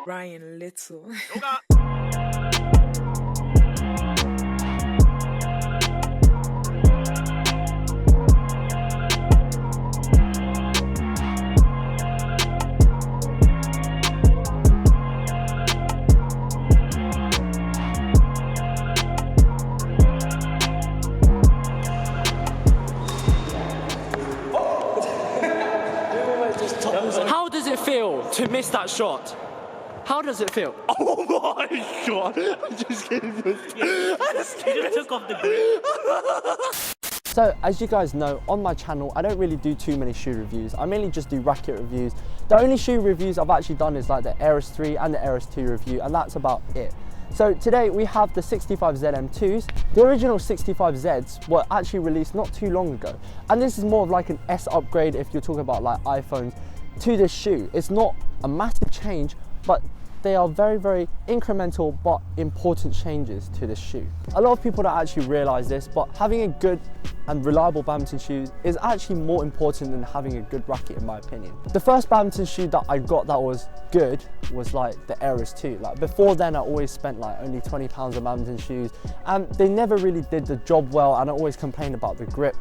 Brian Little. How does it feel to miss that shot? How does it feel? Oh my god! I just took off the grip. So, as you guys know, on my channel, I don't really do too many shoe reviews. I mainly just do racket reviews. The only shoe reviews I've actually done is like the Eris 3 and the Eris 2 review, and that's about it. So today we have the 65ZM2s. The original 65Zs were actually released not too long ago. And this is more of like an S upgrade if you're talking about like iPhones to this shoe. It's not a massive change, but they are very, very incremental but important changes to this shoe. A lot of people don't actually realize this, but having a good and reliable badminton shoe is actually more important than having a good racket, in my opinion. The first badminton shoe that I got that was good was like the Eris 2. Like before then, I always spent like only £20 on badminton shoes, and they never really did the job well, and I always complained about the grip.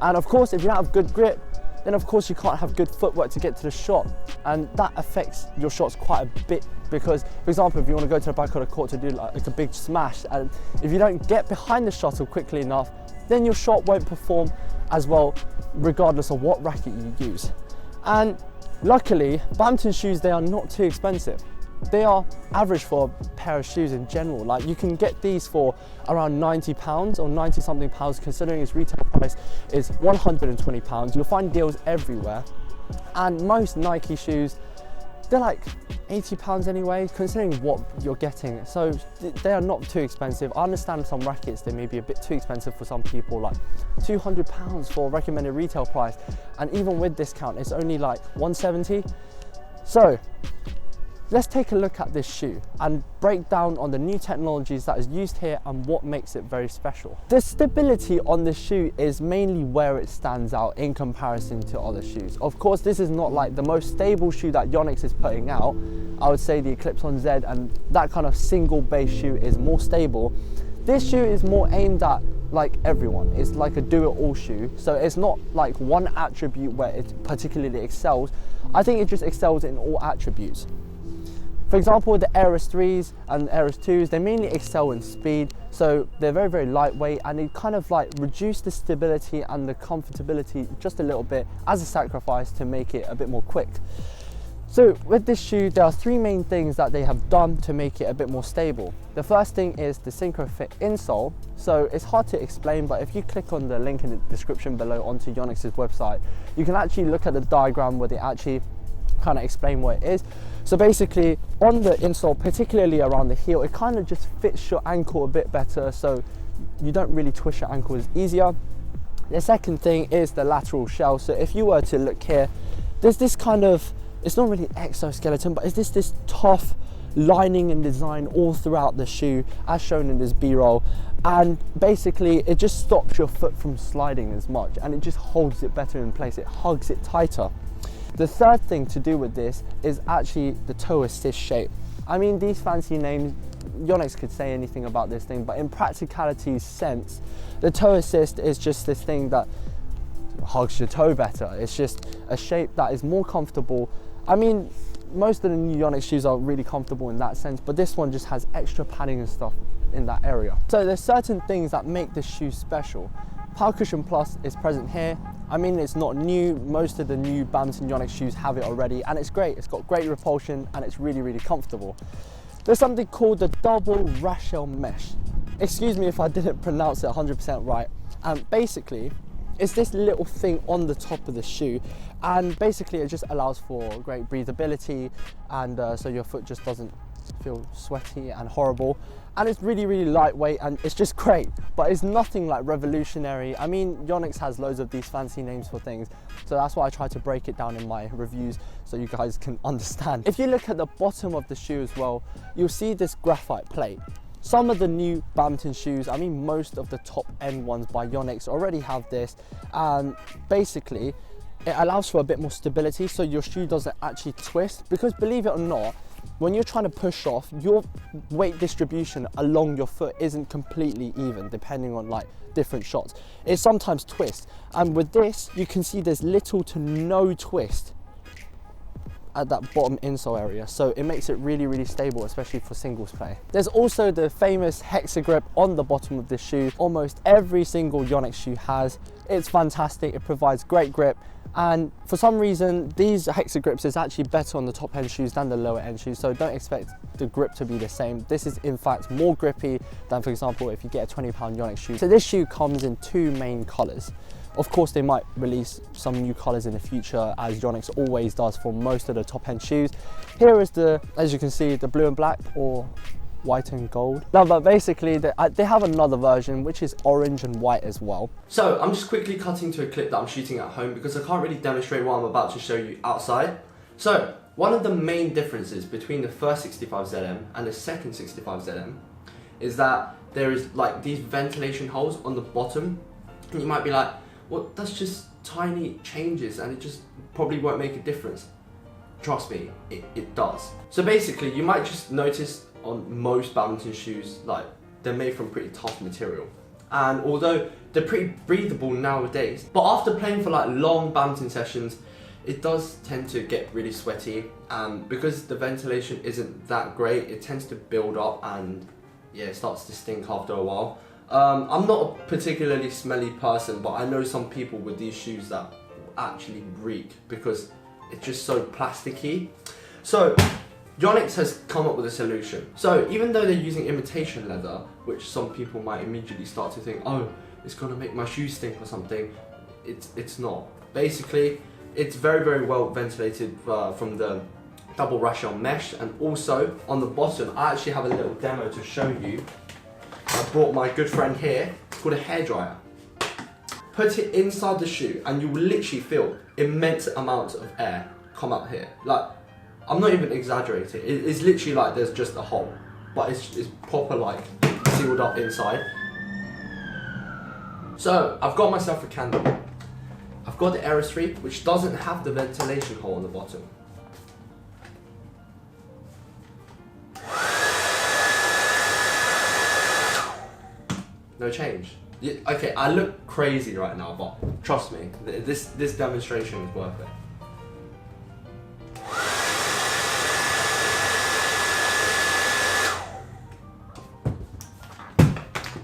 And of course, if you don't have good grip, then of course you can't have good footwork to get to the shot, and that affects your shots quite a bit. Because, for example, if you want to go to the back of the court to do like a big smash, and if you don't get behind the shuttle quickly enough, then your shot won't perform as well, regardless of what racket you use. And luckily, badminton shoes, they are not too expensive. They are average for a pair of shoes in general. Like you can get these for around £90 or 90 something pounds, considering its retail price is £120. You'll find deals everywhere. And most Nike shoes, they're like £80 anyway, considering what you're getting. So they are not too expensive. I understand some rackets, they may be a bit too expensive for some people, like £200 for recommended retail price. And even with discount, it's only like £170. So let's take a look at this shoe and break down on the new technologies that is used here and what makes it very special. The stability on this shoe is mainly where it stands out in comparison to other shoes. Of course, this is not like the most stable shoe that Yonex is putting out. I would say the Eclipse on Z and that kind of single base shoe is more stable. This shoe is more aimed at like everyone. It's like a do-it-all shoe. So it's not like one attribute where it particularly excels. I think it just excels in all attributes. For example, the Eris 3s and Eris 2s, they mainly excel in speed, so they're very, very lightweight, and they kind of like reduce the stability and the comfortability just a little bit as a sacrifice to make it a bit more quick. So with this shoe, there are three main things that they have done to make it a bit more stable. The first thing is the SynchroFit insole. So it's hard to explain, but if you click on the link in the description below onto Yonex's website, you can actually look at the diagram where they actually kind of explain what it is. So basically on the insole, particularly around the heel, it kind of just fits your ankle a bit better, so you don't really twist your ankle as easier. The second thing is the lateral shell. So if you were to look here, there's this kind of, it's not really exoskeleton, but it's this tough lining and design all throughout the shoe, as shown in this B-roll, and basically it just stops your foot from sliding as much, and it just holds it better in place. It hugs it tighter. The third thing to do with this is actually the toe assist shape. I mean, these fancy names, Yonex could say anything about this thing, but in practicality's sense, the toe assist is just this thing that hugs your toe better. It's just a shape that is more comfortable. I mean, most of the new Yonex shoes are really comfortable in that sense, but this one just has extra padding and stuff in that area. So there's certain things that make this shoe special. Power Cushion Plus is present here. I mean, it's not new. Most of the new Badminton Yonex shoes have it already, and it's great. It's got great repulsion and it's really, really comfortable. There's something called the double Rachel mesh. Excuse me if I didn't pronounce it 100% right. And basically, it's this little thing on the top of the shoe, and basically it just allows for great breathability, and so your foot just doesn't feel sweaty and horrible. And it's really, really lightweight, and it's just great, but it's nothing like revolutionary. I mean, Yonex has loads of these fancy names for things, so that's why I try to break it down in my reviews so you guys can understand. If you look at the bottom of the shoe as well, you'll see this graphite plate. Some of the new badminton shoes, I mean most of the top end ones by Yonex already have this, and basically it allows for a bit more stability so your shoe doesn't actually twist, because believe it or not, when you're trying to push off, your weight distribution along your foot isn't completely even depending on like different shots. It sometimes twists, and with this you can see there's little to no twist at that bottom insole area, so it makes it really stable, especially for singles play. There's also the famous Hexa grip on the bottom of this shoe. Almost every single Yonex shoe has. It's fantastic, it provides great grip, and for some reason these Hexa grips is actually better on the top end shoes than the lower end shoes, so don't expect the grip to be the same. This is in fact more grippy than, for example, if you get a £20 Yonex shoe. So this shoe comes in two main colors. Of course, they might release some new colors in the future, as Yonex always does for most of the top end shoes. Here is the, as you can see, the blue and black, or white and gold. No, but basically they have another version which is orange and white as well. So I'm just quickly cutting to a clip that I'm shooting at home because I can't really demonstrate what I'm about to show you outside. So one of the main differences between the first 65ZM and the second 65ZM is that there is like these ventilation holes on the bottom, and you might be like, well, that's just tiny changes and it just probably won't make a difference. Trust me, it does. So basically, you might just notice on most badminton shoes, like they're made from pretty tough material. And although they're pretty breathable nowadays, but after playing for like long badminton sessions, it does tend to get really sweaty. And because the ventilation isn't that great, it tends to build up and yeah, it starts to stink after a while. I'm not a particularly smelly person, but I know some people with these shoes that actually reek because it's just so plasticky. So Yonex has come up with a solution. So even though they're using imitation leather, which some people might immediately start to think, oh, it's gonna make my shoes stink or something, it's not. Basically, it's very well ventilated from the double rational mesh, and also on the bottom, I actually have a little demo to show you. I brought my good friend here, it's called a hairdryer. Put it inside the shoe and you will literally feel immense amounts of air come out here. Like, I'm not even exaggerating, it's literally like there's just a hole, but it's proper like sealed up inside. So I've got myself a candle. I've got the Eris 3, which doesn't have the ventilation hole on the bottom. No change. Yeah, okay, I look crazy right now, but trust me, this demonstration is worth it.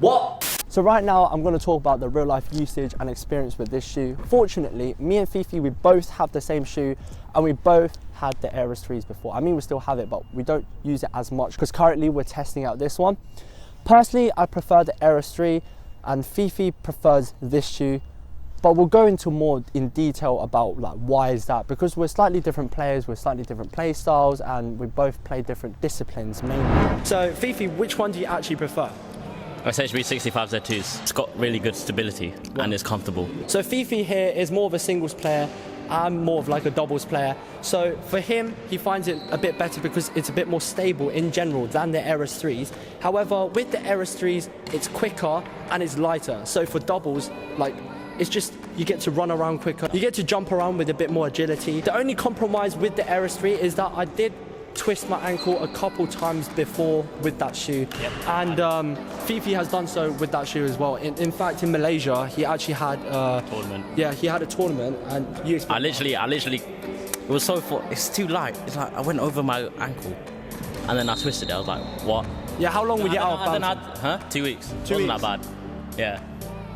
What? So right now I'm going to talk about the real life usage and experience with this shoe. Fortunately, me and Fifi, we both have the same shoe and we both had the Eris 3s before. I mean, we still have it, but we don't use it as much because currently we're testing out this one. Personally, I prefer the Eris 3 and Fifi prefers this shoe, but we'll go into more in detail about like why is that, because we're slightly different players, we're slightly different play styles, and we both play different disciplines mainly. So Fifi, which one do you actually prefer? SHB 65Z2s. It's got really good stability and it's comfortable. So Fifi here is more of a singles player. I'm more of like a doubles player. So for him, he finds it a bit better because it's a bit more stable in general than the Eris 3s. However, with the Eris 3s, it's quicker and it's lighter. So for doubles, like, it's just, you get to run around quicker. You get to jump around with a bit more agility. The only compromise with the Eris 3 is that I did twist my ankle a couple times before with that shoe. Yep. And Fifi has done so with that shoe as well. In fact, in Malaysia, he actually had a tournament. Yeah, he had a tournament, and you I literally, it was so far, it's too light. It's like I went over my ankle, and then I twisted it. I was like, what? Yeah, how long were you out of badminton? 2 weeks. 2 weeks. Wasn't that bad? Yeah.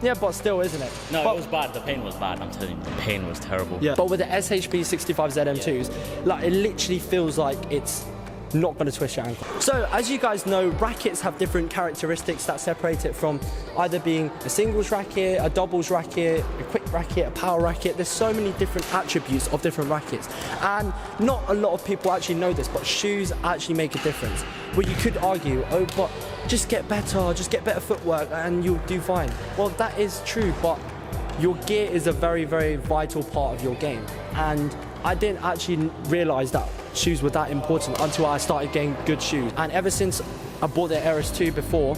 Yeah, but still, isn't it? No, but it was bad. The pain was bad. I'm telling you, the pain was terrible. Yeah. But with the SHB 65ZM2s, like, it literally feels like it's not going to twist your ankle. So as you guys know, rackets have different characteristics that separate it from either being a singles racket, a doubles racket, a quick racket, a power racket. There's so many different attributes of different rackets, and not a lot of people actually know this, but shoes actually make a difference. Where you could argue, oh, but just get better footwork and you'll do fine. Well, that is true, but your gear is a very vital part of your game, and I didn't actually realise that shoes were that important until I started getting good shoes. And ever since I bought the Eris 2 before,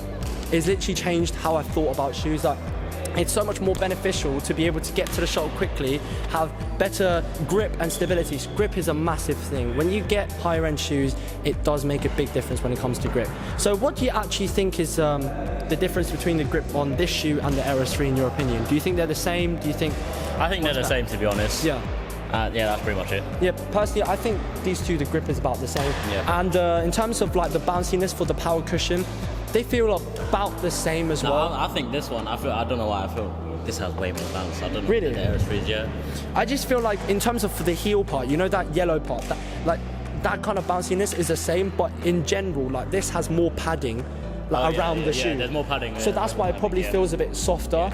it's literally changed how I thought about shoes. Like, it's so much more beneficial to be able to get to the shuttle quickly, have better grip and stability. Grip is a massive thing. When you get higher end shoes, it does make a big difference when it comes to grip. So what do you actually think is the difference between the grip on this shoe and the Air S3 in your opinion? Do you think they're the same? Do you think? I think they're the same, to be honest. Yeah. Yeah, that's pretty much it. Yeah, personally, I think these two, the grip is about the same. Yeah. And in terms of like the bounciness for the power cushion, they feel about the same as well. I think this one, I don't know why I feel this has way more bounce. I don't know. Really? The Air S3s, yeah. I just feel like in terms of the heel part, you know, that yellow part, that kind of bounciness is the same, but in general, like this has more padding around the shoe. Yeah, there's more padding. So that's why it probably feels a bit softer.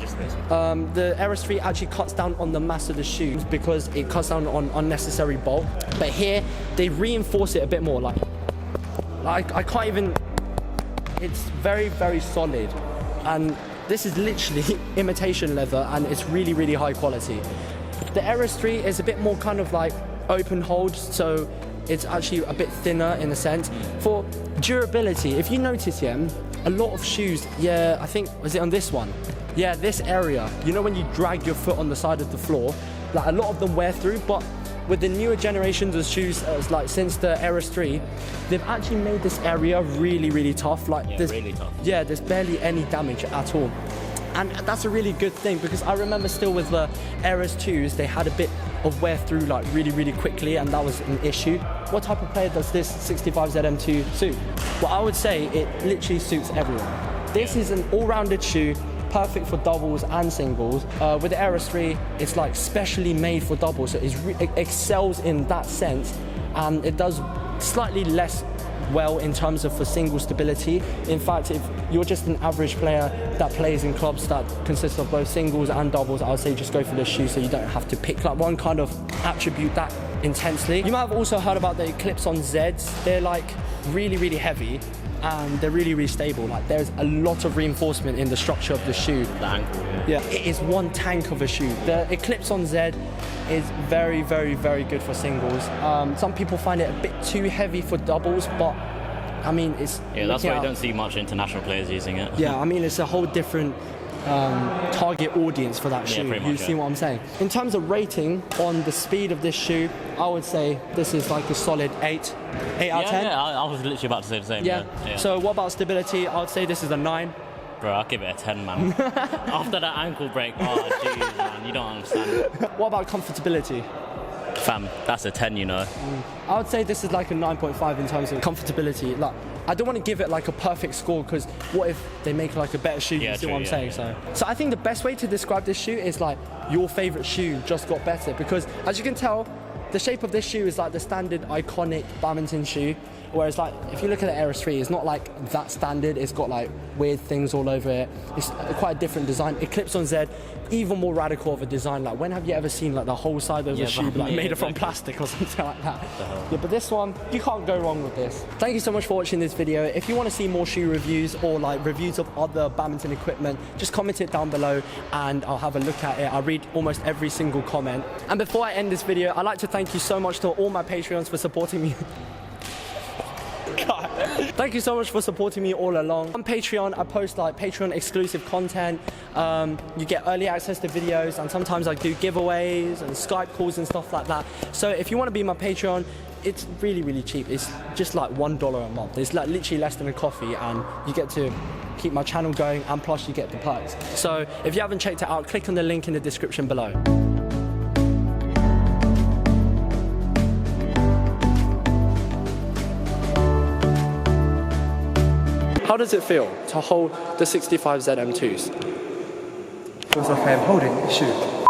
The Air S3 actually cuts down on the mass of the shoe because it cuts down on unnecessary bulk. But here, they reinforce it a bit more. Like I can't even. It's very, very solid, and this is literally imitation leather, and it's really, really high quality. The Air S3 is a bit more kind of like open hold, so it's actually a bit thinner in a sense. For durability, if you notice, a lot of shoes, I think, was it on this one? Yeah, this area, you know when you drag your foot on the side of the floor, like a lot of them wear through, but with the newer generations of shoes, like since the Air S3, they've actually made this area really, really tough. Really tough. Yeah, there's barely any damage at all. And that's a really good thing, because I remember still with the Air S2s, they had a bit of wear through like really, really quickly, and that was an issue. What type of player does this 65ZM2 suit? Well, I would say it literally suits everyone. This is an all-rounded shoe, perfect for doubles and singles. With the Air S3, it's like specially made for doubles, so it excels in that sense, and it does slightly less well in terms of for single stability. In fact, if you're just an average player that plays in clubs that consist of both singles and doubles, I would say just go for the shoe so you don't have to pick like one kind of attribute that intensely. You might have also heard about the clips-on Zs. They're like really, really heavy, and they're really, really stable. Like there's a lot of reinforcement in the structure of the shoe. The ankle, yeah. It is one tank of a shoe. The Eclipse-on Z is very, very, very good for singles. Some people find it a bit too heavy for doubles, but I mean, it's... Yeah, that's why you don't see much international players using it. Yeah, I mean, it's a whole different target audience for that shoe. You see what I'm saying? In terms of rating on the speed of this shoe, I would say this is like a solid 8 out of 10. Yeah, I was literally about to say the same. Yeah. So what about stability? I would say this is a 9. Bro, I'll give it a 10, man. After that ankle break, oh jeez, man, you don't understand. What about comfortability? Fam, that's a 10, you know. I would say this is like a 9.5 in terms of comfortability. Like, I don't want to give it like a perfect score, because what if they make like a better shoe? Yeah, you see true, what I'm saying? So I think the best way to describe this shoe is like your favorite shoe just got better, because as you can tell, the shape of this shoe is like the standard iconic badminton shoe. Whereas like, if you look at the Air S3, it's not like that standard. It's got like weird things all over it. It's quite a different design. Eclipse-on Z, even more radical of a design. Like, when have you ever seen like the whole side of a shoe like made it from plastic or something like that? Yeah, but this one, you can't go wrong with this. Thank you so much for watching this video. If you want to see more shoe reviews or like reviews of other badminton equipment, just comment it down below and I'll have a look at it. I read almost every single comment. And before I end this video, I'd like to thank you so much to all my Patreons for supporting me. God. Thank you so much for supporting me all along. On Patreon, I post like Patreon exclusive content. You get early access to videos, and sometimes I do giveaways and Skype calls and stuff like that. So if you want to be my Patreon, it's really, really cheap. It's just like $1 a month. It's like literally less than a coffee, and you get to keep my channel going, and plus you get the perks. So if you haven't checked it out, click on the link in the description below. How does it feel to hold the 65ZM2s? Feels like I'm holding a shoe.